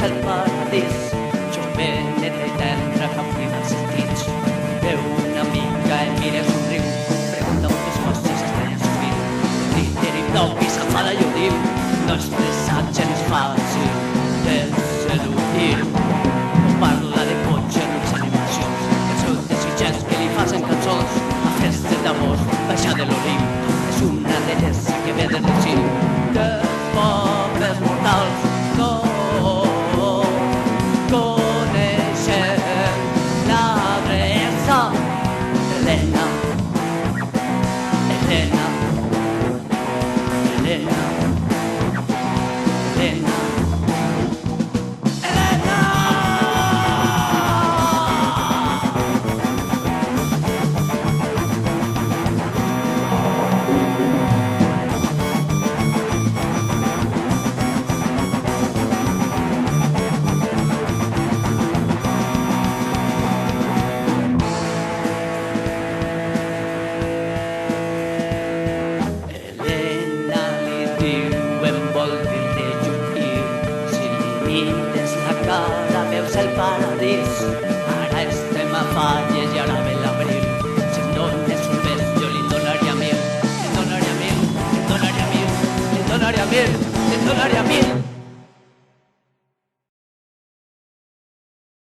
el paradís, joveneta i tendra que oblida els sentits. Veu una mica i mira i somriu, pregunta moltes coses estranyes sovint. Líder i propi s'enfada i ho diu, no és pressatge, no és fàcil de seduir. No parla de cotxe, no és animacions, que són desitjats que li facin cançons. A festes d'amor, baixar de l'Olimp, és una deessa que ve del cim dels pobres mortals. No coneixem l'adreça. Helena, Helena, Helena, Helena, Helena. Mires la cara, veus el paradís.